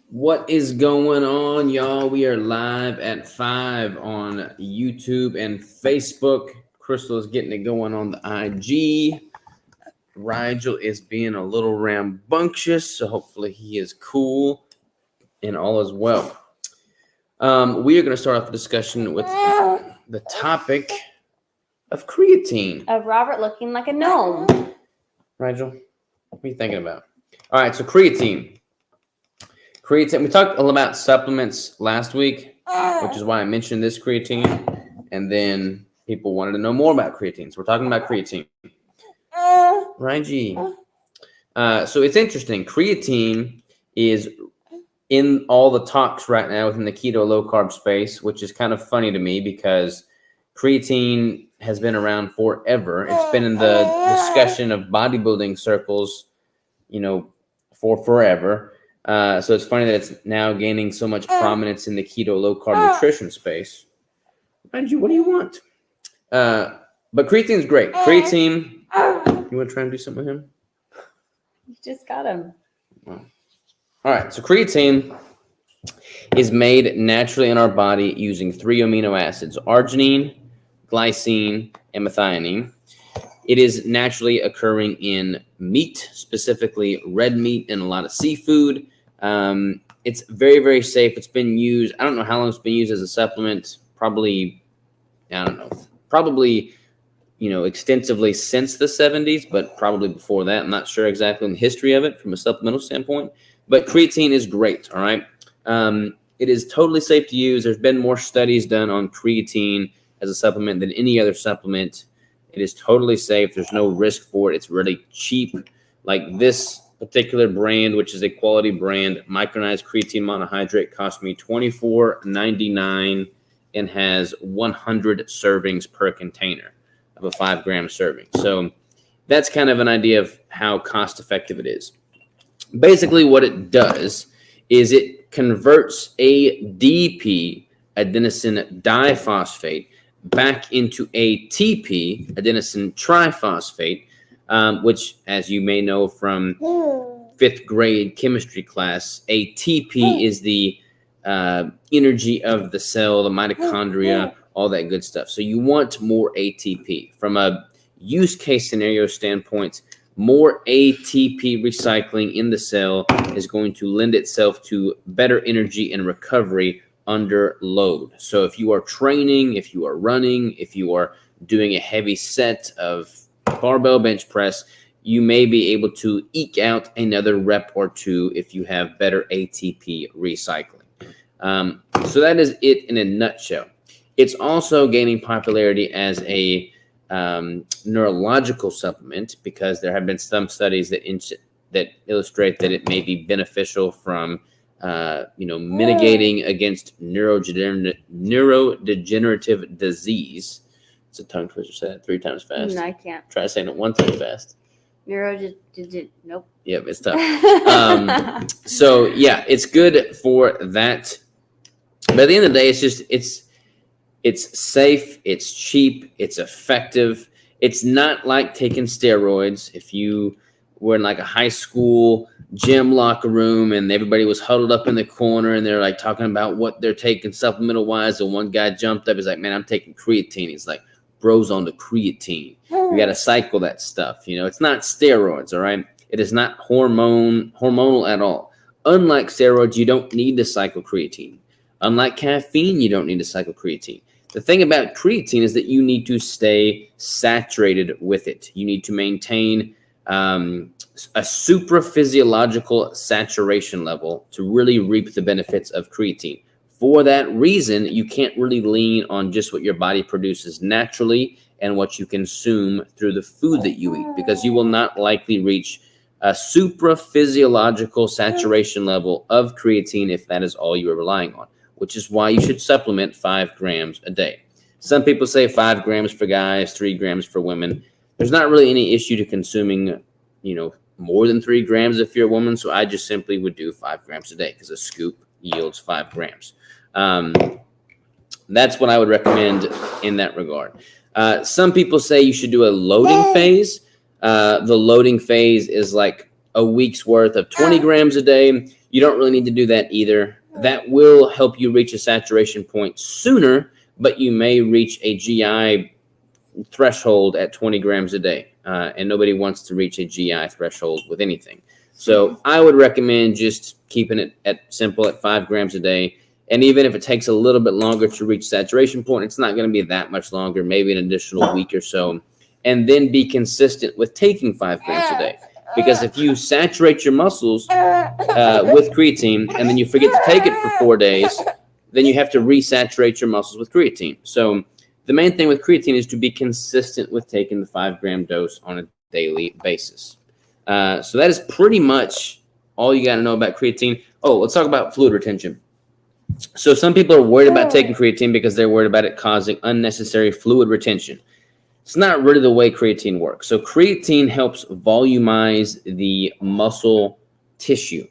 What is going on, y'all? We are live at 5 on YouTube and Facebook. Crystal is getting it going on the IG. Rigel is being a little rambunctious, so hopefully he is cool and all is well. We are going to start off the discussion with the topic of creatine. Of Robert looking like a gnome. Rigel, what are you thinking about? All right, so creatine. Creatine. We talked about supplements last week, which is why I mentioned this creatine, and then people wanted to know more about creatine. So we're talking about creatine. Raiji. So it's interesting. Creatine is in all the talks right now within the keto low carb space, which is kind of funny to me because creatine has been around forever. It's been in the discussion of bodybuilding circles, for forever. So it's funny that it's now gaining so much prominence in the keto low carb nutrition space. Raiji, what do you want? But creatine is great. Creatine. You want to try and do something with him? You just got him. All right. So creatine is made naturally in our body using 3 amino acids: arginine, glycine, and methionine. It is naturally occurring in meat, specifically red meat and a lot of seafood. It's very, very safe. It's been used. I don't know how long it's been used as a supplement. Probably extensively since the 70s, but probably before that. I'm not sure exactly in the history of it from a supplemental standpoint, but creatine is great. All right. It is totally safe to use. There's been more studies done on creatine as a supplement than any other supplement. It is totally safe. There's no risk for it. It's really cheap. Like this particular brand, which is a quality brand, micronized creatine monohydrate, cost me $24.99 and has 100 servings per container of a 5-gram serving. So that's kind of an idea of how cost effective it is. Basically, what it does is it converts ADP, adenosine diphosphate, back into ATP, adenosine triphosphate, which, as you may know from 5th grade chemistry class, ATP is the energy of the cell, the mitochondria, all that good stuff. So you want more ATP. From a use case scenario standpoint, more ATP recycling in the cell is going to lend itself to better energy and recovery under load. So if you are training, if you are running, if you are doing a heavy set of barbell bench press, you may be able to eke out another rep or two if you have better ATP recycling. So that is it in a nutshell. It's also gaining popularity as a neurological supplement because there have been some studies that illustrate that it may be beneficial from mitigating against neurodegenerative disease. It's a tongue twister. Say that 3 times fast. No, I can't. Try saying it 1 time fast. Nope. Yep, it's tough. So yeah, it's good for that. But at the end of the day, it's safe, it's cheap, it's effective. It's not like taking steroids. If you were in like a high school gym locker room and everybody was huddled up in the corner and they're like talking about what they're taking supplemental wise, and one guy jumped up, he's like, "Man, I'm taking creatine." He's like, "Bro's on the creatine." You got to cycle that stuff. It's not steroids. All right. It is not hormonal at all. Unlike steroids, you don't need to cycle creatine. Unlike caffeine, you don't need to cycle creatine. The thing about creatine is that you need to stay saturated with it. You need to maintain a supraphysiological saturation level to really reap the benefits of creatine. For that reason, you can't really lean on just what your body produces naturally and what you consume through the food that you eat, because you will not likely reach a supraphysiological saturation level of creatine if that is all you are relying on, which is why you should supplement 5 grams a day. Some people say 5 grams for guys, 3 grams for women. There's not really any issue to consuming, more than 3 grams if you're a woman. So I just simply would do 5 grams a day because a scoop yields 5 grams. That's what I would recommend in that regard. Some people say you should do a loading phase. The loading phase is like a week's worth of 20 grams a day. You don't really need to do that either. That will help you reach a saturation point sooner, but you may reach a GI threshold at 20 grams a day. And nobody wants to reach a GI threshold with anything. So I would recommend just keeping it at simple at 5 grams a day. And even if it takes a little bit longer to reach saturation point, it's not going to be that much longer, maybe an additional week or so. And then be consistent with taking 5 grams a day. Because if you saturate your muscles with creatine and then you forget to take it for 4 days, then you have to resaturate your muscles with creatine. So the main thing with creatine is to be consistent with taking the 5-gram dose on a daily basis. So that is pretty much all you got to know about creatine. Oh, let's talk about fluid retention. So some people are worried about taking creatine because they're worried about it causing unnecessary fluid retention. It's not really the way creatine works. So creatine helps volumize the muscle tissue.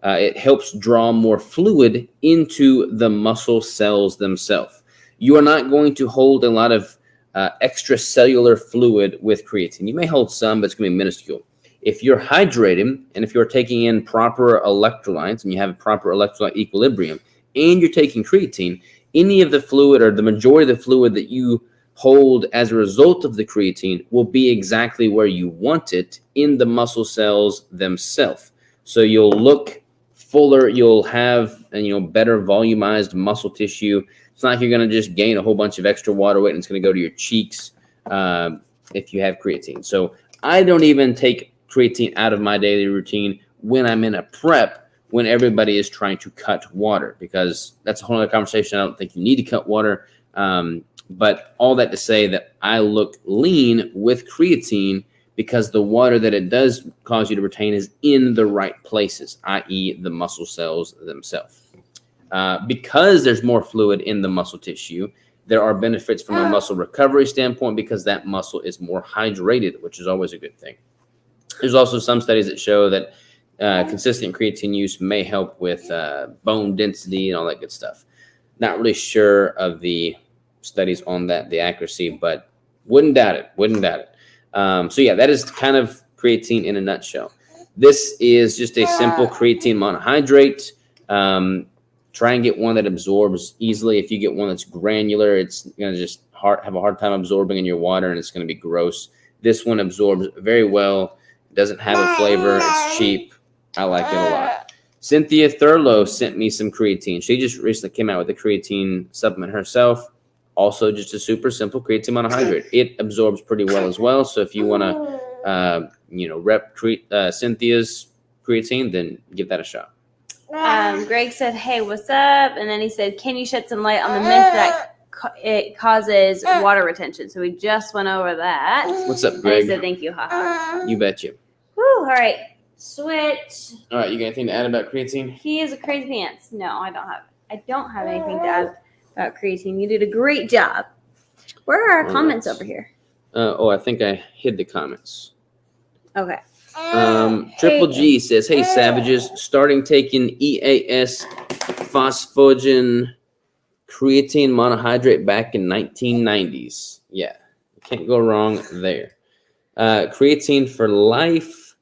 It helps draw more fluid into the muscle cells themselves. You are not going to hold a lot of extracellular fluid with creatine. You may hold some, but it's going to be minuscule. If you're hydrated and if you're taking in proper electrolytes and you have a proper electrolyte equilibrium and you're taking creatine, any of the fluid or the majority of the fluid that you hold as a result of the creatine will be exactly where you want it in the muscle cells themselves. So you'll look fuller, you'll have better volumized muscle tissue. It's not like you're going to just gain a whole bunch of extra water weight and it's going to go to your cheeks if you have creatine. So I don't even take creatine out of my daily routine when I'm in a prep when everybody is trying to cut water, because that's a whole other conversation. I don't think you need to cut water. But all that to say that I look lean with creatine because the water that it does cause you to retain is in the right places, i.e. the muscle cells themselves. Because there's more fluid in the muscle tissue, there are benefits from a muscle recovery standpoint because that muscle is more hydrated, which is always a good thing. There's also some studies that show that consistent creatine use may help with bone density and all that good stuff. Not really sure of the studies on that, the accuracy, but wouldn't doubt it. So yeah, that is kind of creatine in a nutshell. This is just a simple creatine monohydrate. Try and get one that absorbs easily. If you get one that's granular, it's going to just have a hard time absorbing in your water, and it's going to be gross. This one absorbs very well. It doesn't have a flavor. It's cheap. I like it a lot. Cynthia Thurlow sent me some creatine. She just recently came out with a creatine supplement herself. Also, just a super simple creatine monohydrate. It absorbs pretty well as well. So if you want to, rep Cynthia's creatine, then give that a shot. Greg said, "Hey, what's up?" And then he said, "Can you shed some light on the myth that it causes water retention?" So we just went over that. What's up, Greg? And he said, "Thank you, haha." You betcha. Woo! All right, switch. All right, you got anything to add about creatine? He is a crazy pants. No, I don't have anything to add about creatine. You did a great job. Where are our comments over here? I think I hid the comments. Okay. Triple G says, "Hey savages, starting taking EAS phosphogen creatine monohydrate back in 1990s. Yeah, can't go wrong there. Creatine for life.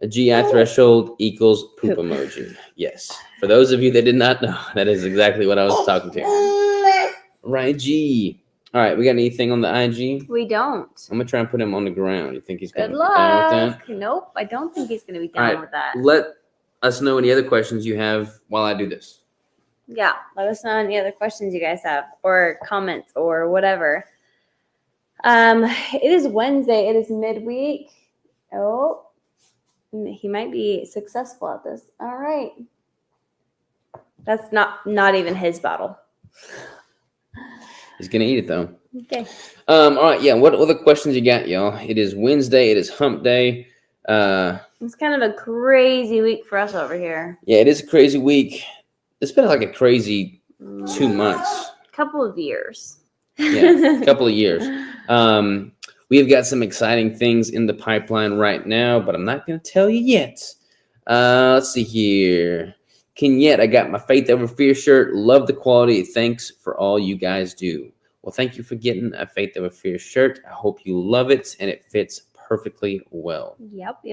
A GI threshold equals poop emoji. Yes. For those of you that did not know, that is exactly what I was talking to. Right, G. All right, we got anything on the IG? We don't. I'm gonna try and put him on the ground. You think he's gonna Good be down luck. with that? Nope, I don't think he's gonna be down with that. Let us know any other questions you have while I do this. Yeah, let us know any other questions you guys have or comments or whatever. It is Wednesday. It is midweek. Oh, he might be successful at this. All right. That's not even his bottle. He's gonna eat it though. Okay. All right, yeah. What other questions you got, y'all? It is Wednesday. It is Hump Day. It's kind of a crazy week for us over here. Yeah, it is a crazy week. It's been like a crazy 2 months. Couple of years. Yeah, a couple of years. We've got some exciting things in the pipeline right now, but I'm not going to tell you yet. Let's see here. Kenyette, I got my Faith Over Fear shirt. Love the quality. Thanks for all you guys do. Well, thank you for getting a Faith Over Fear shirt. I hope you love it, and it fits perfectly well. Yep.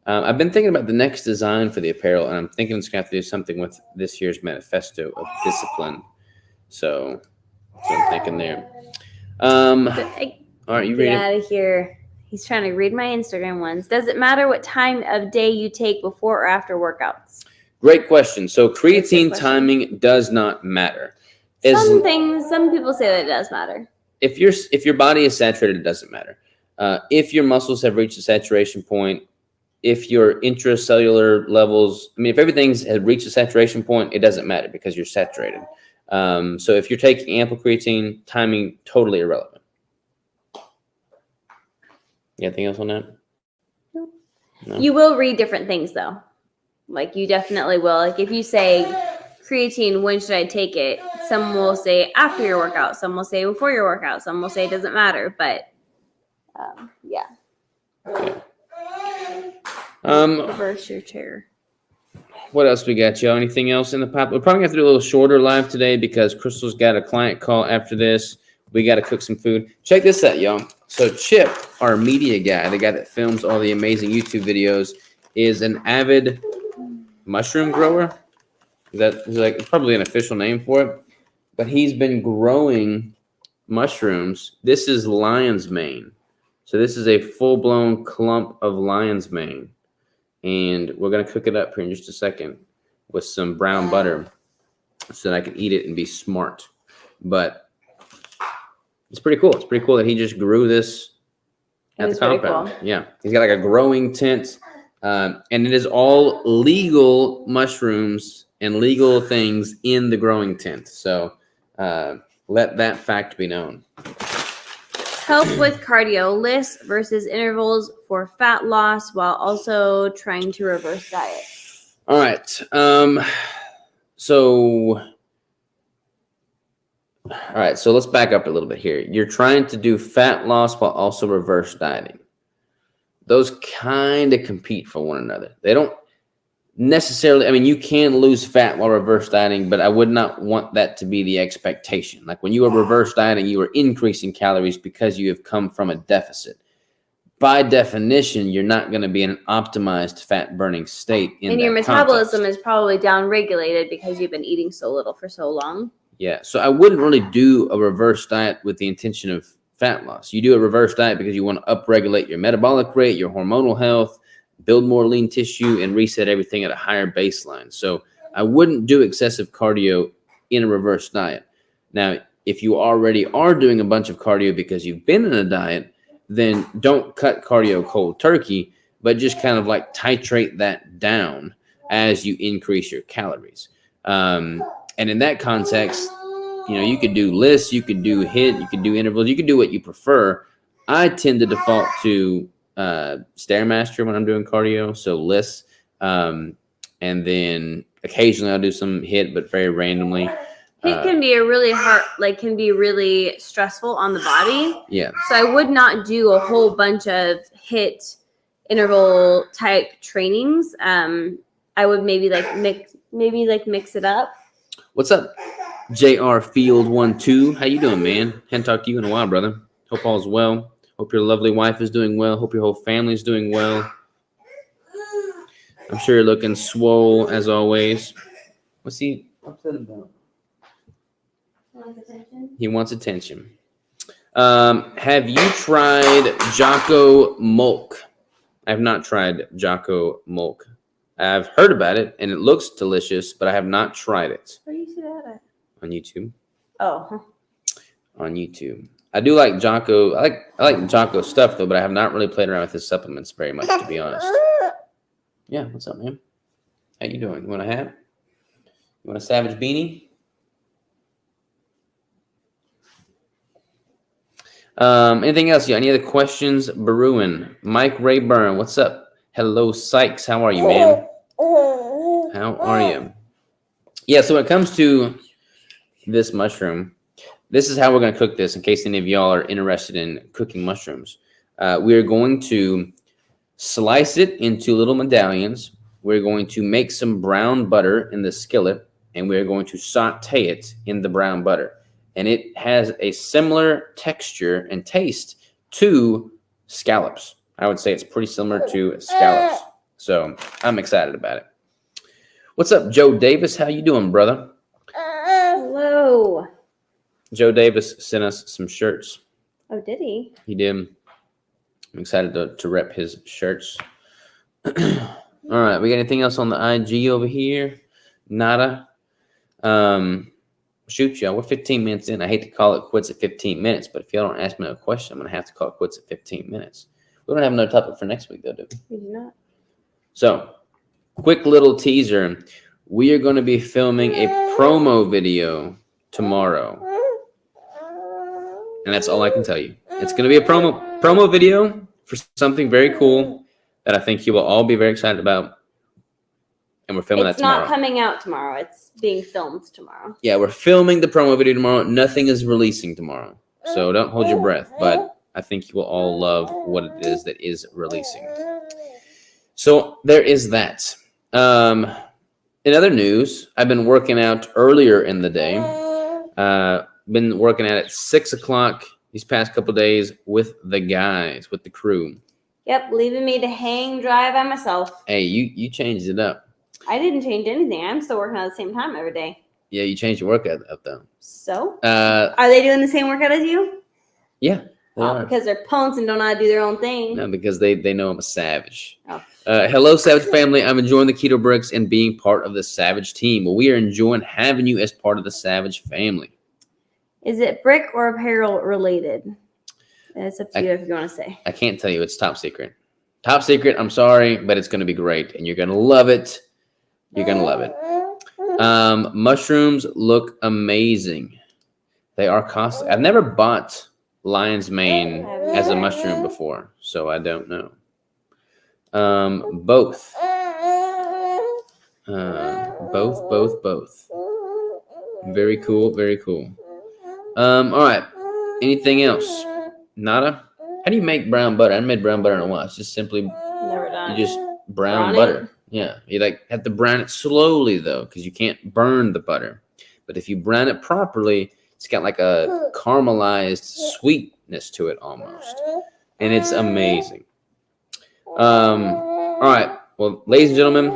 I've been thinking about the next design for the apparel, and I'm thinking it's going to have to do something with this year's manifesto of discipline. So that's what I'm thinking there. All right, you ready? Get out of here. He's trying to read my Instagram ones. Does it matter what time of day you take before or after workouts? Great question. So creatine timing does not matter. Some people say that it does matter. If your body is saturated, it doesn't matter. If your muscles have reached a saturation point, if your intracellular levels, if everything's has reached a saturation point, it doesn't matter because you're saturated. So if you're taking ample creatine, timing totally irrelevant. Anything else on that? No. You will read different things though. Like you definitely will. Like if you say creatine, when should I take it? Some will say after your workout. Some will say before your workout. Some will say it doesn't matter. But yeah. Okay. Reverse your chair. What else we got, y'all? Anything else in the pipe? We're probably going to have to do a little shorter live today because Crystal's got a client call after this. We got to cook some food. Check this out, y'all. So Chip, our media guy, the guy that films all the amazing YouTube videos, is an avid mushroom grower. It's probably an official name for it. But he's been growing mushrooms. This is lion's mane. So this is a full-blown clump of lion's mane. And we're going to cook it up here in just a second with some brown butter so that I can eat it and be smart. But it's pretty cool. It's pretty cool that he just grew this at the compound. Cool. Yeah. He's got like a growing tent. And it is all legal mushrooms and legal things in the growing tent. So let that fact be known. Help with cardio lists versus intervals for fat loss while also trying to reverse diet. All right. So let's back up a little bit here. You're trying to do fat loss while also reverse dieting. Those kind of compete for one another. They don't necessarily, you can lose fat while reverse dieting, but I would not want that to be the expectation. Like when you are reverse dieting, you are increasing calories because you have come from a deficit. By definition, you're not going to be in an optimized fat burning state. And your metabolism is probably down regulated because you've been eating so little for so long. Yeah. So I wouldn't really do a reverse diet with the intention of fat loss. You do a reverse diet because you want to upregulate your metabolic rate, your hormonal health, build more lean tissue, and reset everything at a higher baseline. So I wouldn't do excessive cardio in a reverse diet. Now, if you already are doing a bunch of cardio because you've been in a diet, then don't cut cardio cold turkey, but just kind of like titrate that down as you increase your calories. And in that context, you could do lists, you could do HIIT, you could do intervals, you could do what you prefer. I tend to default to Stairmaster when I'm doing cardio, so lists, and then occasionally I'll do some HIIT, but very randomly. HIIT can be can be really stressful on the body. Yeah. So I would not do a whole bunch of HIIT interval type trainings. I would maybe mix it up. What's up, JR Field 1-2? How you doing, man? Hadn't talked to you in a while, brother. Hope all's well. Hope your lovely wife is doing well. Hope your whole family is doing well. I'm sure you're looking swole as always. What's he upset about? He wants attention. Have you tried Jocko Mulk? I have not tried Jocko Mulk. I've heard about it and it looks delicious, but I have not tried it. Where do you see that at? On YouTube. Oh. On YouTube. I do like Jocko. I like Jocko stuff though, but I have not really played around with his supplements very much, to be honest. Yeah, what's up, man? How you doing? You want a hat? You want a Savage beanie? Anything else? Any other questions? Baruin, Mike Rayburn, what's up? Hello, Sykes. How are you, man? How are you? Yeah. So when it comes to this mushroom, this is how we're going to cook this in case any of y'all are interested in cooking mushrooms. We are going to slice it into little medallions. We're going to make some brown butter in the skillet, and we're going to saute it in the brown butter. And it has a similar texture and taste to scallops. I would say it's pretty similar to scallops. So I'm excited about it. What's up, Joe Davis? How you doing, brother? Hello. Joe Davis sent us some shirts. Oh, did he? He did. I'm excited to rep his shirts. All right, we got anything else on the IG over here? Nada. Shoot, y'all. We're 15 minutes in. I hate to call it quits at 15 minutes, but if y'all don't ask me a question, I'm going to have to call it quits at 15 minutes. We don't have another topic for next week, though, do we? We do not. So, quick little teaser. We are going to be filming a promo video tomorrow. And that's all I can tell you. It's going to be a promo video for something very cool that I think you will all be very excited about. And we're filming that tomorrow. It's not coming out tomorrow. It's being filmed tomorrow. Yeah, we're filming the promo video tomorrow. Nothing is releasing tomorrow. So don't hold your breath. But I think you will all love what it is that is releasing. So there is that. In other news, I've been working out earlier in the day. Been working out at 6 o'clock these past couple days with the guys, with the crew. Yep, leaving me to hang dry by myself. Hey, you changed it up. I didn't change anything. I'm still working out at the same time every day. Yeah, you changed your workout up though. So? Are they doing the same workout as you? Yeah. Because they're punks and don't know how to do their own thing. No, because they know I'm a savage. Oh. Hello, Savage family. I'm enjoying the Keto Bricks and being part of the Savage team. Well, we are enjoying having you as part of the Savage family. Is it brick or apparel related? It's up to you if you want to say. I can't tell you. It's top secret. Top secret. I'm sorry, but it's going to be great. And you're going to love it. You're going to love it. Mushrooms look amazing. They are costly. I've never bought lion's mane as a mushroom before, so I don't know. Both. Both. Very cool. Very cool. All right. Anything else? Nada? How do you make brown butter? I haven't made brown butter in a while. It's just simply Never done. you just brown butter. Yeah. You have to brown it slowly though, because you can't burn the butter. But if you brown it properly, it's got like a caramelized sweetness to it almost. And it's amazing. All right. Well, ladies and gentlemen,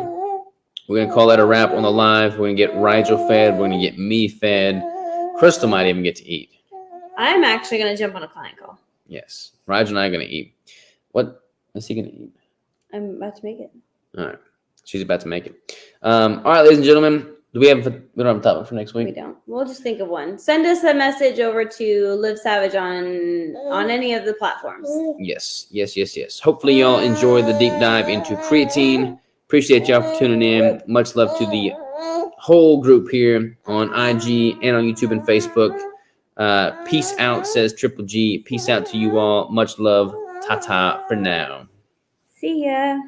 we're going to call that a wrap on the live. We're going to get Rigel fed. We're going to get me fed. Crystal might even get to eat. I'm actually going to jump on a client call. Yes. Rigel and I are going to eat. What is he going to eat? I'm about to make it. All right. She's about to make it. All right, ladies and gentlemen. We don't have a topic for next week? We don't. We'll just think of one. Send us a message over to Live Savage on any of the platforms. Yes. Hopefully y'all enjoy the deep dive into creatine. Appreciate y'all for tuning in. Much love to the whole group here on IG and on YouTube and Facebook. Peace out, says Triple G. Peace out to you all. Much love. Ta-ta for now. See ya.